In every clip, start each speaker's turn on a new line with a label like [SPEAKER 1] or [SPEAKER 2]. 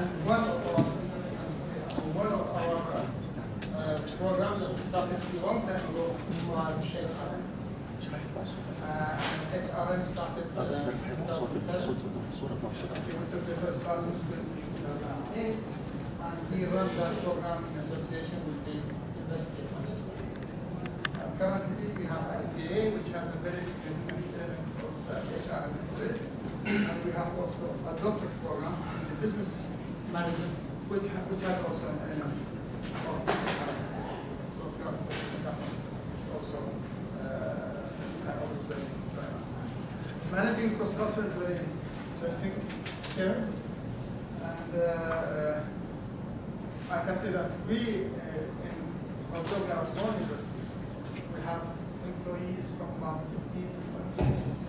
[SPEAKER 1] And one of our programs that we started a long time ago was HRM. HRM started in 2007. We took the first class in 2008, and we run that program in association with the University of Manchester. Currently, we have an MBA, which has a very significant element of HRM to it. And we have also a doctorate program in the business management, which has also an element of HRM. So if you are it's also always very much. Managing cross-culture is very interesting here. And I can say that we, although we are a small university, we have employees from about 15 to 20 countries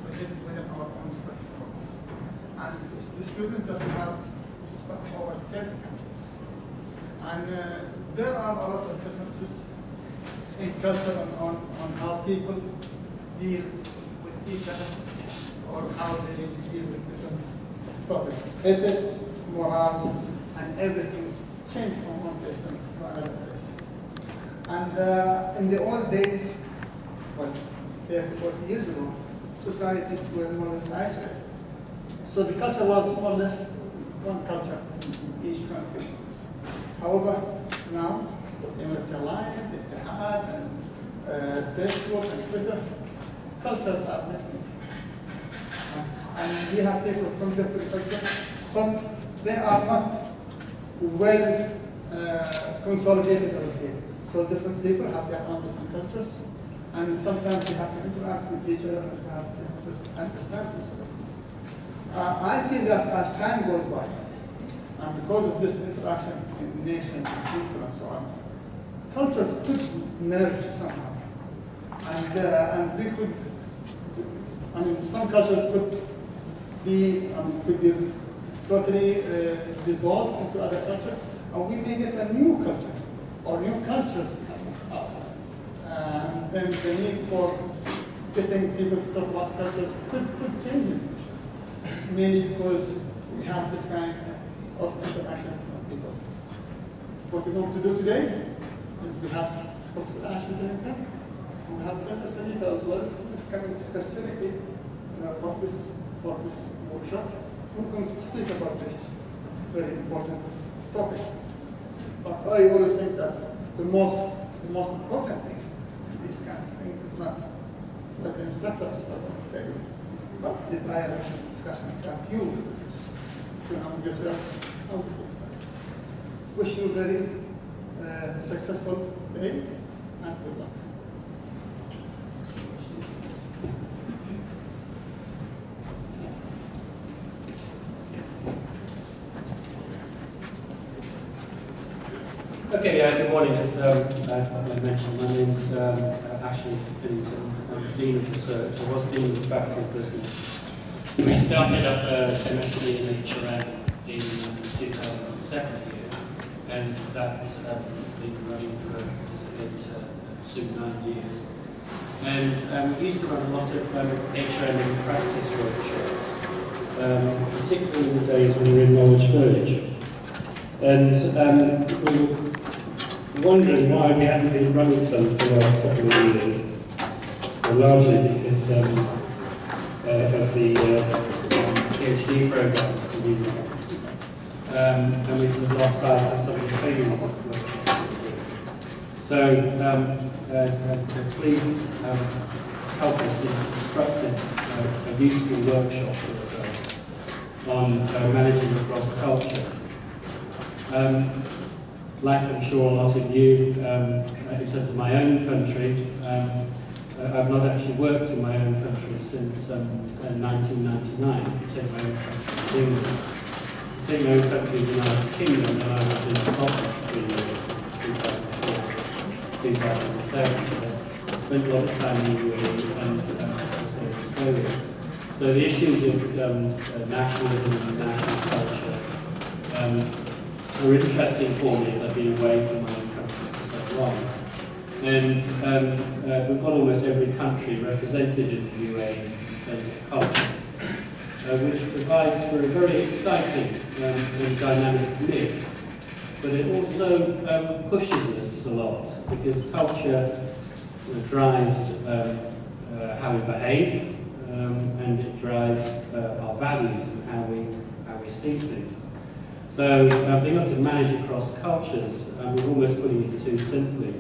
[SPEAKER 1] within our own structure codes. And the students that we have is from over 30 countries. And there are a lot of differences in culture on how people deal with each other or how they deal with different topics. Ethics, morals, and everything's changed from one place to another place. And in the old days, well, 30, 40 years ago, societies were more or less isolated. So the culture was more or less one culture in each country. However, now, it's Alliance, Ittihad, and Facebook, and Twitter, cultures are mixing. And we have people from different cultures, but they are not well consolidated, I would say. So different people have their own different cultures, and sometimes you have to interact with each other and you have to just understand each other. I feel that as time goes by, and because of this interaction between nations and people and so on, cultures could merge somehow. And we could, I mean, some cultures could be totally dissolved into other cultures, and we may get a new culture, or new cultures coming up. And then the need for getting people to talk about cultures could change in the future, mainly because we have this kind of interaction with people. What we're going to do today is we have Professor Ashley Bennington, and we have Dr. Savitra as well, who's coming specifically for this workshop. We're going to speak about this very important topic. But I always think that the most important thing in these kind of things is not what the instructors are going to tell you, but the dialogue and discussion that you will use to know yourselves and the instructors. Wish you a very successful day and good luck.
[SPEAKER 2] Okay, good morning. As I mentioned, my name is Ashley Bennington. I'm Dean of Research. I was Dean of the Faculty of Business. We started up MSc in HRM in 2007 here, and that's been running for soon 9 years. And we used to run a lot of HRM in practice workshops, particularly in the days when we were in Knowledge Village. And we were wondering why we hadn't been running some for the last couple of years, largely because of the PhD programs that we run. And we sort of lost sight of some of the training workshops that we do. So please help us in constructing a useful workshop on managing across cultures. Like I'm sure a lot of you, in terms of my own country, I've not actually worked in my own country since 1999, if you take my own country as England. If you take my own country as the United Kingdom, then I was in Scotland for 3 years, 2004 to 2007. I spent a lot of time in the UAE and also in Australia. So the issues of nationalism and national culture were interesting for me as I've been away from my own country for so long. And we've got almost every country represented in the UAE in terms of cultures. which provides for a very exciting and dynamic mix. But it also pushes us a lot, because culture drives how we behave, and it drives our values and how we see things. So being able to manage across cultures, we're almost putting it too simply.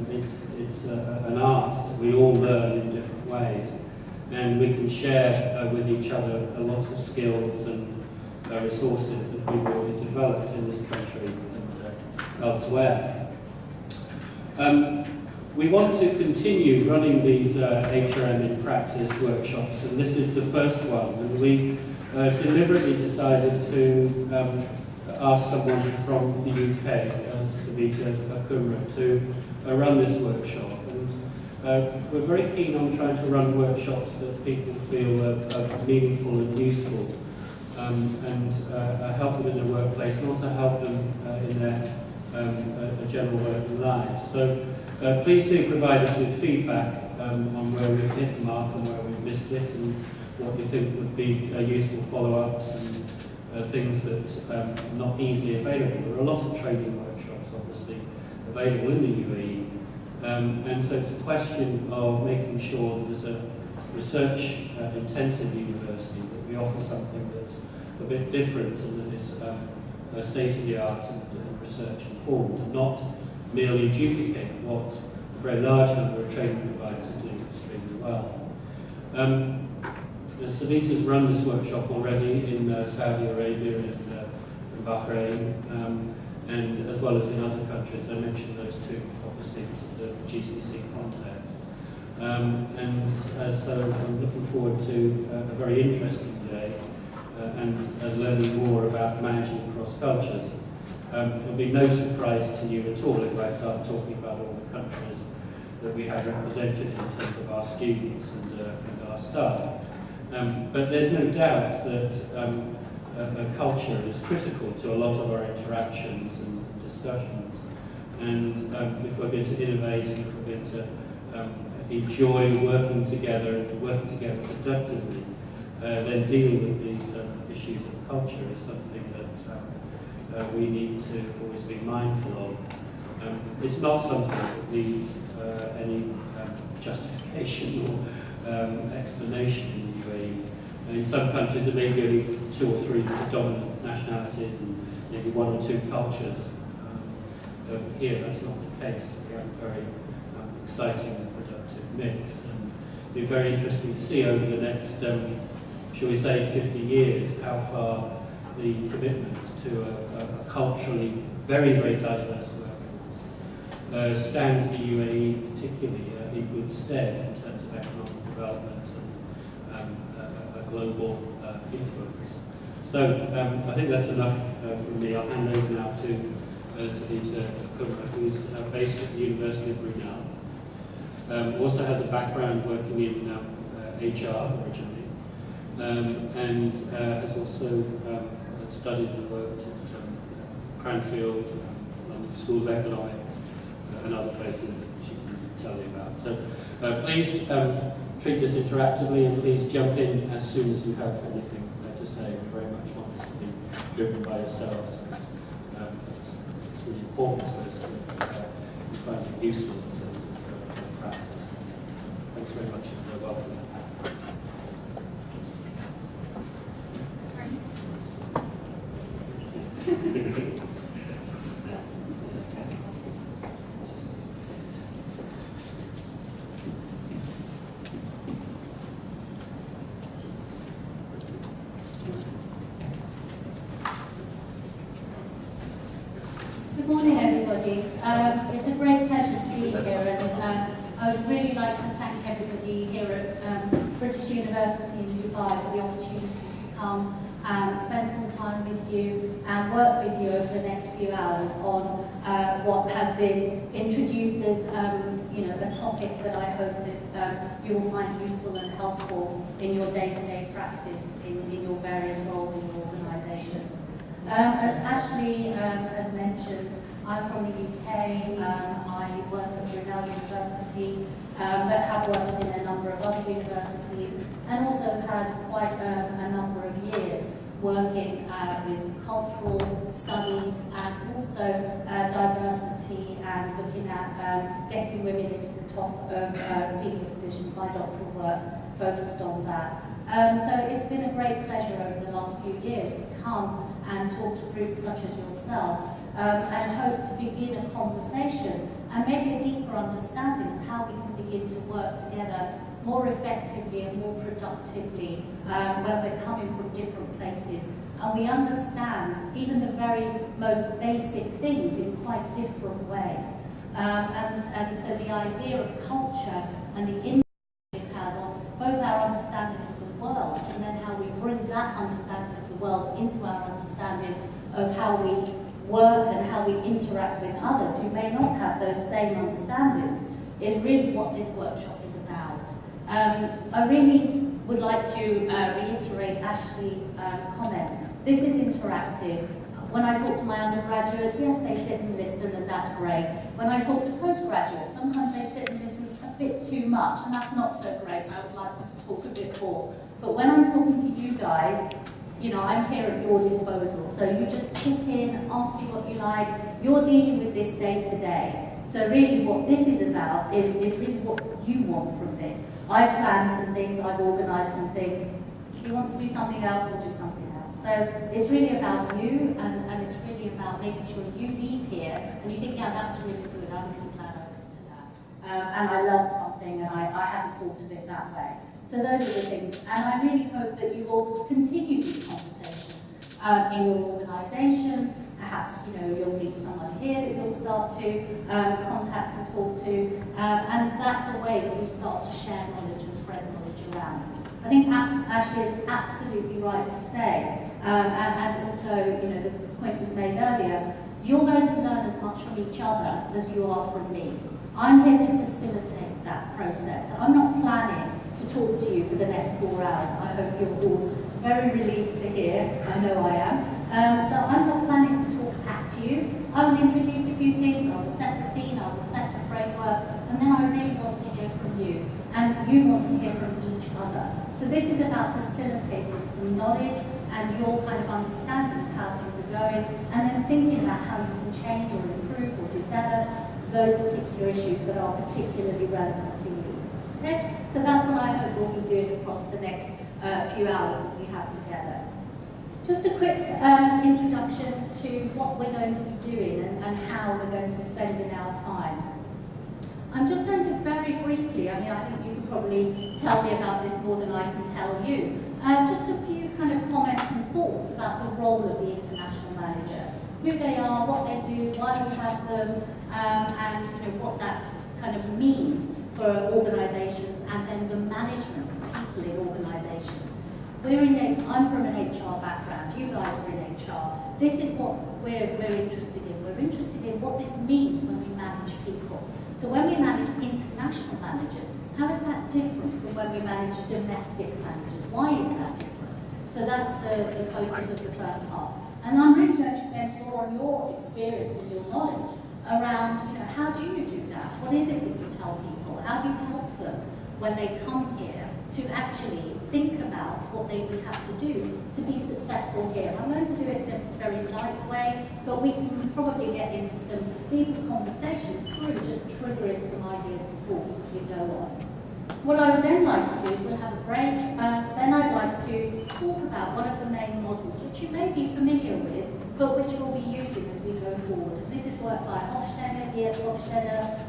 [SPEAKER 2] It's an art that we all learn in different ways, and we can share with each other lots of skills and resources that we've already developed in this country and elsewhere. We want to continue running these HRM in practice workshops, and this is the first one. And we deliberately decided to ask someone from the UK, Savitra Kumra, to run this workshop. And we're very keen on trying to run workshops that people feel are meaningful and useful, and help them in their workplace, and also help them in their general working lives. So please do provide us with feedback on where we've hit the mark and where we've missed it, and what you think would be useful follow-ups and things that are not easily available. There are a lot of training workshops, obviously, available in the UAE. And so it's a question of making sure that as a research-intensive university that we offer something that's a bit different and that is state-of-the-art and research-informed, and not merely duplicate what a very large number of training providers are doing extremely well. Savitra's run this workshop already in Saudi Arabia and Bahrain, and as well as in other countries. I mentioned those two, obviously, because of the GCC context. So I'm looking forward to a very interesting day and learning more about managing across cultures. It'll be no surprise to you at all if I start talking about all the countries that we have represented in terms of our students and our staff. But there's no doubt that culture is critical to a lot of our interactions and discussions. And if we're going to innovate, and if we're going to enjoy working together and working together productively, then dealing with these issues of culture is something that we need to always be mindful of. It's not something that needs any justification or explanation in the UAE. In some countries there may be only 2 or 3 predominant nationalities and maybe 1 or 2 cultures. But here that's not the case. We have a very exciting and productive mix. And it'll be very interesting to see over the next, shall we say, 50 years, how far the commitment to a culturally very, very diverse workforce stands the UAE particularly in good stead in terms of economic development and a global influence. So I think that's enough from me. I'll hand over now to Savitra Kumra, who's based at the University of Brunel. Also has a background working in HR originally, and has also studied and worked at Cranfield, London School of Economics, and other places that she can tell you about. So please treat this interactively, and please jump in as soon as you have anything to say. We very much want this to be driven by yourselves, because it's really important to us that you find it useful in terms of practice. So thanks very much, and you're welcome.
[SPEAKER 3] Good morning, everybody. It's a great pleasure to be here, and I would really like to thank everybody here at British University in Dubai for the opportunity to come and spend some time with you and work with you over the next few hours on what has been introduced as a topic that I hope that you will find useful and helpful in your day-to-day practice in your various roles in your organisations. As Ashley has mentioned, I'm from the UK. I work at Brunel University but have worked in a number of other universities and also have had quite a number of years working with cultural studies and also diversity and looking at getting women into the top of senior positions. My doctoral work focused on that. So it's been a great pleasure over the last few years to come and talk to groups such as yourself and hope to begin a conversation and maybe a deeper understanding of how we can begin to work together more effectively and more productively when we're coming from different places. And we understand even the very most basic things in quite different ways. And so the idea of culture and the impact this has on both our understanding of the world and then how we bring that understanding of the world into our understanding of how we work and how we interact with others who may not have those same understandings is really what this workshop is about. I really would like to reiterate Ashley's comment. This is interactive. When I talk to my undergraduates, yes, they sit and listen, and that's great. When I talk to postgraduates, sometimes they sit and listen a bit too much, and that's not so great. I would like them to talk a bit more. But when I'm talking to you guys, you know, I'm here at your disposal. So you just chip in, ask me what you like. You're dealing with this day to day. So really what this is about is really what you want from this. I've planned some things, I've organised some things. If you want to do something else, we'll do something else. So it's really about you, and it's really about making sure you leave here and you think, yeah, that was really good, I'm really glad I went to that. And I learned something, and I hadn't thought of it that way. So those are the things, and I really hope that you will continue these conversations in your organisations. Perhaps you'll meet someone here that you'll start to contact and talk to, and that's a way that we start to share knowledge and spread knowledge around. I think Ashley is absolutely right to say, and also the point was made earlier, you're going to learn as much from each other as you are from me. I'm here to facilitate that process. I'm not planning to talk to you for the next 4 hours. I hope you're all very relieved to hear. I know I am. So I'm not planning to talk at you. I will introduce a few things, I will set the scene, I will set the framework, and then I really want to hear from you. And you want to hear from each other. So this is about facilitating some knowledge and your kind of understanding of how things are going, and then thinking about how you can change or improve or develop those particular issues that are particularly relevant for you. Okay? So that's what I hope we'll be doing across the next few hours that we have together. Just a quick introduction to what we're going to be doing and how we're going to be spending our time. I'm just going to very briefly, I think you can probably tell me about this more than I can tell you. Just a few kind of comments and thoughts about the role of the international manager. Who they are, what they do, why we have them, and what that kind of means for organisations and then the management of people in organisations. I'm from an HR background, you guys are in HR. This is what we're interested in. We're interested in what this means when we manage people. So when we manage international managers, how is that different from when we manage domestic managers? Why is that different? So that's the focus of the first part. And I'm really going to then draw on your experience and your knowledge around, how do you do that? What is it that you tell people? How do you help them when they come here to actually think about what they would have to do to be successful here? I'm going to do it in a very light way, but we can probably get into some deeper conversations through just triggering some ideas and thoughts as we go on. What I would then like to do is we'll have a break, then I'd like to talk about one of the main models which you may be familiar with, but which we'll be using as we go forward. And this is work by Hofstede,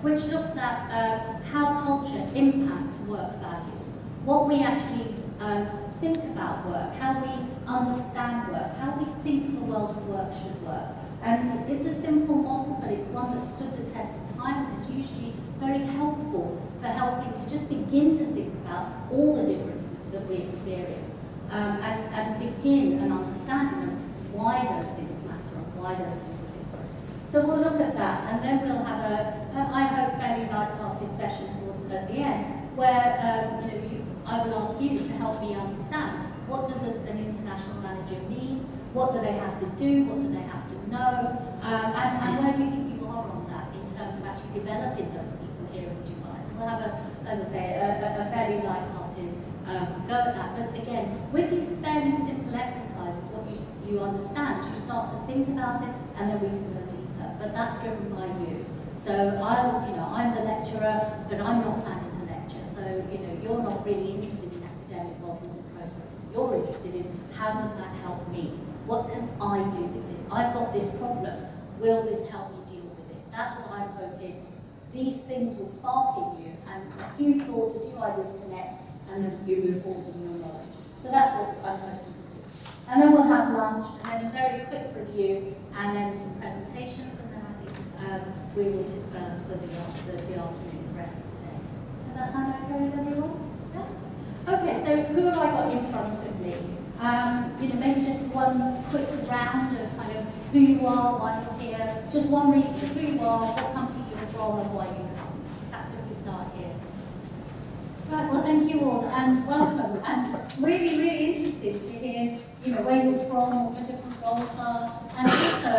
[SPEAKER 3] which looks at how culture impacts work values, what we actually think about work, how we understand work, how we think the world of work should work. And it's a simple model, but it's one that stood the test of time, and it's usually very helpful for helping to just begin to think about all the differences that we experience and begin an understanding of why those things matter and why those things are different. So we'll look at that, and then we'll have I hope, fairly light-hearted session towards at the end, where I will ask you to help me understand what does an international manager mean, what do they have to do, what do they have to know, and where do you think you are on that in terms of actually developing those people here in Dubai. So we'll have as I say, a fairly light-hearted go at that. But again, with these fairly simple exercises, what you understand is you start to think about it, and then we can go deeper. But that's driven by you. So I'm the lecturer, but I'm not planning to lecture. So you're not really interested in academic models and processes. You're interested in how does that help me? What can I do with this? I've got this problem. Will this help me deal with it? That's what I'm hoping. These things will spark in you, and a few thoughts, a few ideas connect, and then you move forward in your knowledge. So that's what I'm hoping to do. And then we'll have lunch, and then a very quick review, and then some presentations, and then I think we will disperse for the afternoon, the rest of the day. Does that sound okay with everyone? Yeah? Okay, so who have I got in front of me? Maybe just one quick round of kind of who you are, why you're here, just one reason who you are, what company you're from, and why you come. Perhaps if we start here. Right, well, thank you all, and welcome. And really, really interested to hear, where you're from, what your different roles are, and also,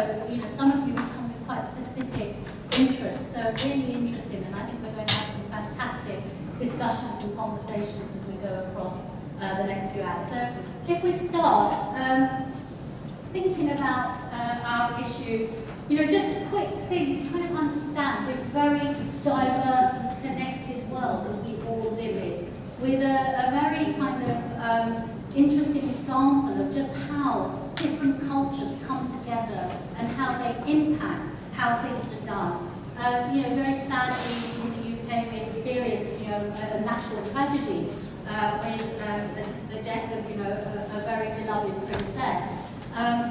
[SPEAKER 3] some of you have come with quite specific interests, so really interesting, and I think we're going to have some fantastic discussions and conversations as we go across the next few hours. So if we start thinking about our issue, just a quick thing to kind of understand this very diverse and connected world that we all live in, with a very kind of interesting example of just how different cultures come together and how they impact how things are done. Very sadly in the UK we experienced, a national tragedy with the death of, a very beloved princess.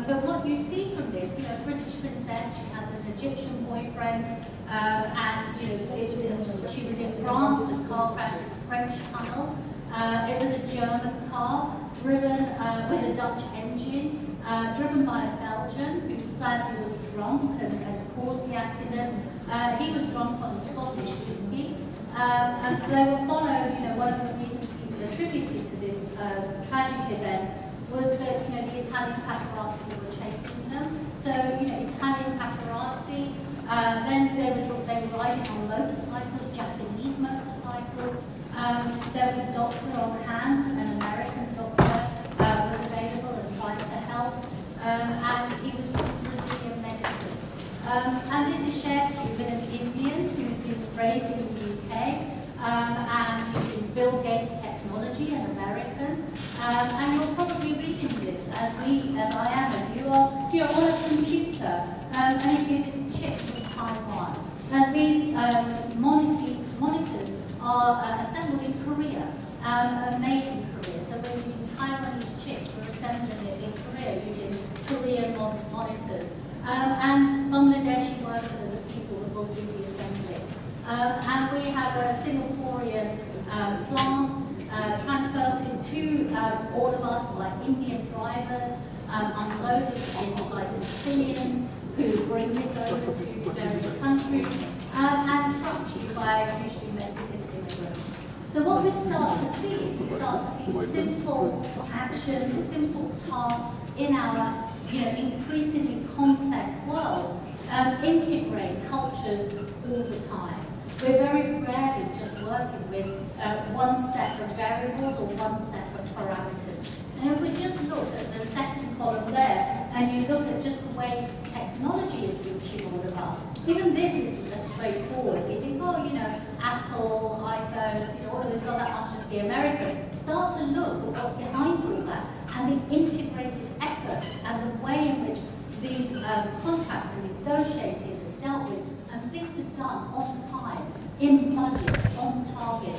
[SPEAKER 3] But what you see from this, a British princess, she has an Egyptian boyfriend, and she was in France, the car crashed in the French tunnel. It was a German car driven with a Dutch engine, driven by a Belgian who sadly was drunk and caused the accident. He was drunk on Scottish whiskey, and they were followed. One of the reasons people attributed to this tragic event was that the Italian paparazzi were chasing them. So Italian paparazzi. Then they were riding on motorcycles, Japanese motorcycles. There was a doctor on hand, an American doctor was available and tried to help, and he was using Brazilian medicine. And this is shared to you with an Indian who's been raised in the UK, and using Bill Gates technology, an American. And you're probably reading this as I am, and you are on a computer, and it uses chips from Taiwan. And these monitors are assembled in Korea, made in Korea. So we're using Taiwanese chips, we're assembling it in Korea using Korean monitors. And Bangladeshi workers are the people that will do the assembly. And we have a Singaporean plant transported to all of us by Indian drivers, unloaded by Sicilians who bring this over to various countries, and trucked to by usually Mexican immigrants. So what we start to see is simple actions, simple tasks in our increasingly complex world integrate cultures all the time. We're very rarely just working with one set of variables or one set of parameters. And if we just look at the second column there, and you look at just the way technology is reaching all of us, even this isn't as straightforward. We think, Apple, iPhones, all of this, that must just be American. Start to look at what's behind all that, and the integrated efforts, and the way in which these contracts are negotiated and dealt with, and things are done on time, in budget, on target,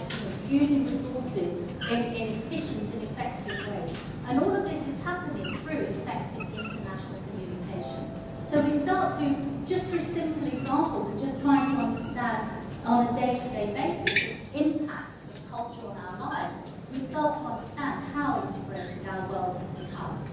[SPEAKER 3] using resources in efficient and effective ways. And all of this is happening through effective international communication. So we start to, just through simple examples and just trying to understand on a day-to-day basis the impact of culture on our lives, we start to understand how integrated our world has become.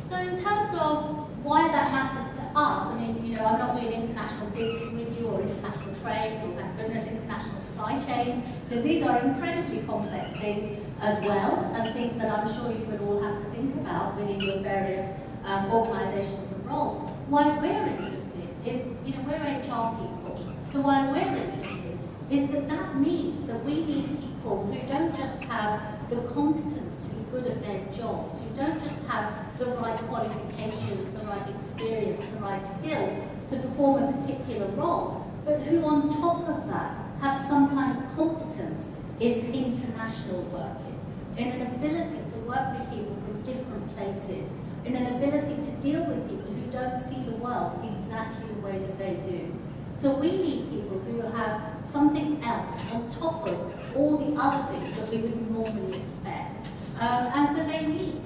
[SPEAKER 3] So in terms of why that matters to us, I'm not doing international business with you or international trade or, thank goodness, international supply chains, because these are incredibly complex things as well, and things that I'm sure you would all have to think about within your various organisations and roles. Why we're interested is, we're HR people. So why we're interested is that that means that we need people who don't just have the competence to be good at their jobs, who don't just have the right qualifications, the right experience, the right skills to perform a particular role, but who on top of that have some kind of competence in international working, in an ability to work with people from different places, in an ability to deal with people who don't see the world exactly the way that they do. So we need people who have something else on top of all the other things that we would normally expect. And so they need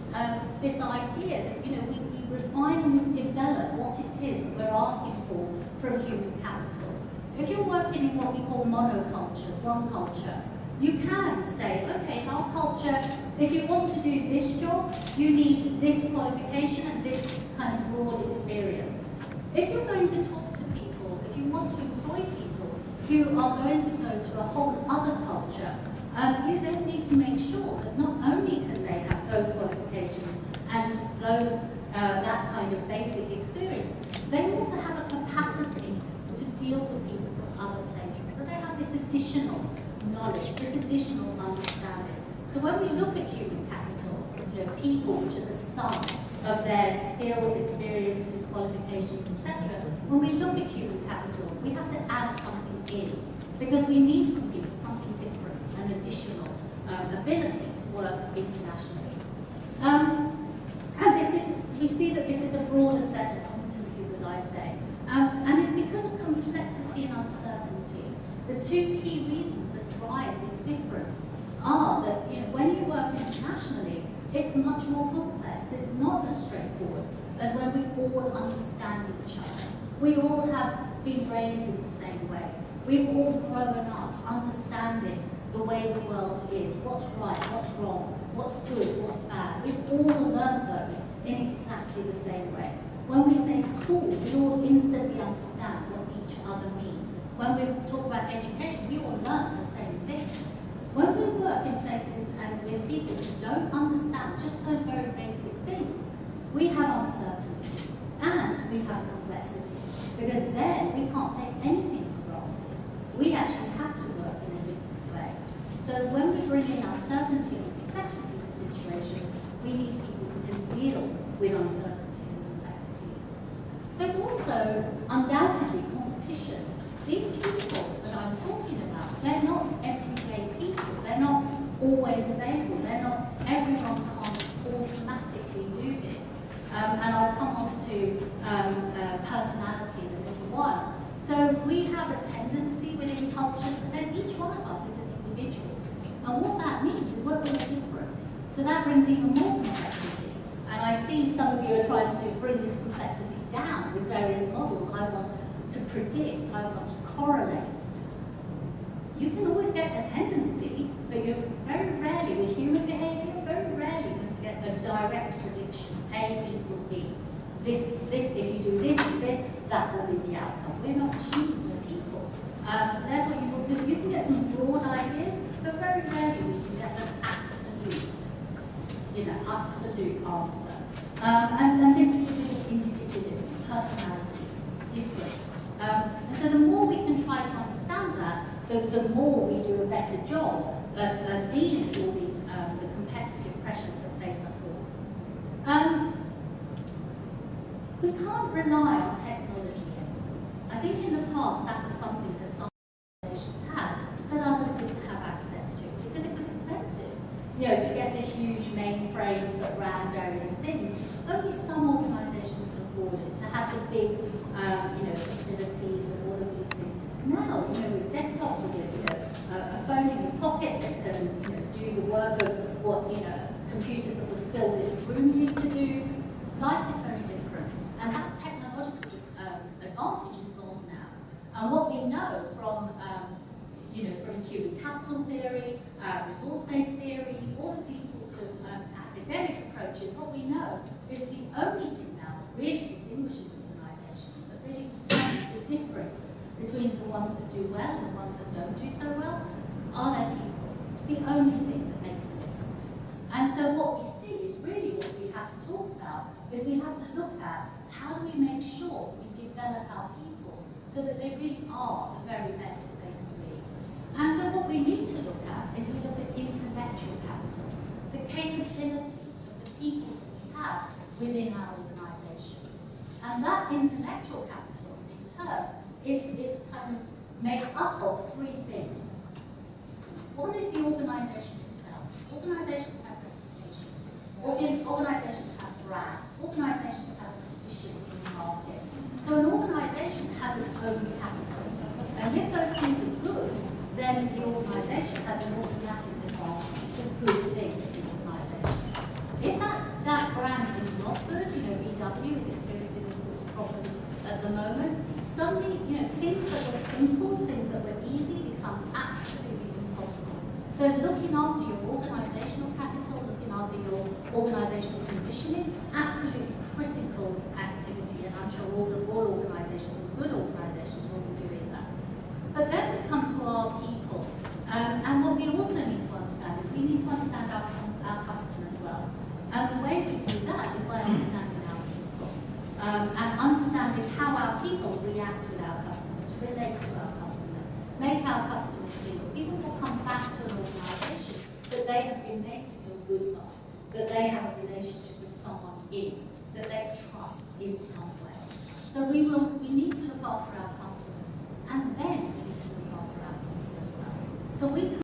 [SPEAKER 3] this idea that, you know, we refine and we develop what it is that we're asking for from human capital. If you're working in what we call monoculture, one culture, you can say, okay, in our culture, if you want to do this job, you need this qualification and this kind of broad experience. If you're going to talk to people, if you want to employ people who are going to go to a whole other culture, you then need to make sure that not only can they have those qualifications and those that kind of basic experience, they also have a capacity to deal with people from other places. So they have this additional knowledge, this additional understanding. So when we look at human capital, you know, people which are the sum of their skills, experiences, qualifications, etc., when we look at human capital, we have to add something in, because we need from people something different, an additional ability to work internationally. And this is, we see that this is a broader set of competencies, as I say, and it's because of complexity and uncertainty. The two key reasons that drive this difference are that, you know, when you work internationally, it's much more complex. It's not as straightforward as when we all understand each other. We all have been raised in the same way. We've all grown up understanding the way the world is, what's right, what's wrong, what's good, what's bad. We've all learned those in exactly the same way. When we say school, we all instantly understand what each other mean. When we talk about education, we all learn the same things. When we work in places and with people who don't understand just those very basic things, we have uncertainty and we have complexity, because then we can't take anything for granted. We actually have to work in a different way. So when we bring in uncertainty and complexity to situations, we need people who can deal with uncertainty and complexity. There's also undoubtedly competition. These people that I'm talking about, they're not everyday people. They're not always available. They're not, everyone can't automatically do this. And I'll come on to personality in a little while. So we have a tendency within cultures, but then each one of us is an individual. And what that means is we're all different. So that brings even more complexity. And I see some of you are trying to bring this complexity down with various models. I want to predict, I want to correlate. You can always get a tendency, but you're very rarely, with human behaviour, very rarely going to get a direct prediction. A equals B. This, if you do this and this, that will be the outcome. We're not machines, we're people. So therefore you can get some broad ideas, but very rarely we can get an absolute, absolute answer. And this is because of individualism, personality, difference. And so the more we can try to understand that, the more we do a better job at dealing with all these the competitive pressures that face us all. We can't rely on technology anymore. I think in the past that was something that some organisations had that others didn't have access to because it was expensive. You know, to get the huge mainframes that ran various things, only some organisations could afford it. To have the big, facilities and all of these things. Now, with desktops, with a phone in your pocket that can, do the work of what computers that would fill this room used to do. Life is very different, and that technological advantage is gone now. And what we know from from human capital theory, resource-based theory, all of these sorts of academic approaches, what we know is the only thing now that really distinguishes organisations, that really determines the difference between the ones that do well and the ones that don't do so well, are their people. It's the only thing that makes the difference. And so what we see is really what we have to talk about, is we have to look at how do we make sure we develop our people so so that they really are the very best that they can be. And so what we need to look at is we look at intellectual capital, the capabilities of the people that we have within our organisation. And that intellectual capital, in turn, is kind of made up of three things. One is the organisation itself. Organisations have reputation. Organisations have brands. Organisations have position in the market. So an organisation has its own capital. And if those things are good, then the organisation has an automatic advantage. It's a good thing for the organisation. If that brand is not good, BUiD is experiencing all sorts of problems at the moment, suddenly, things that were simple, things that were easy become absolutely impossible. So looking after your organisational capital, looking after your organisational positioning, absolutely critical activity, and I'm sure all organisations, all good organisations, will be doing that. But then we come to our people, and what we also need to understand is we need to understand our customers well. And the way we do that is by understanding our people, and understanding how our people react with our customers, relate to our customers, make our customers feel. People will come back to an organisation that they have been made to feel good by, that they have a relationship with someone in, that they trust in some way. So we need to look after our customers, and then we need to look after our people as well. So we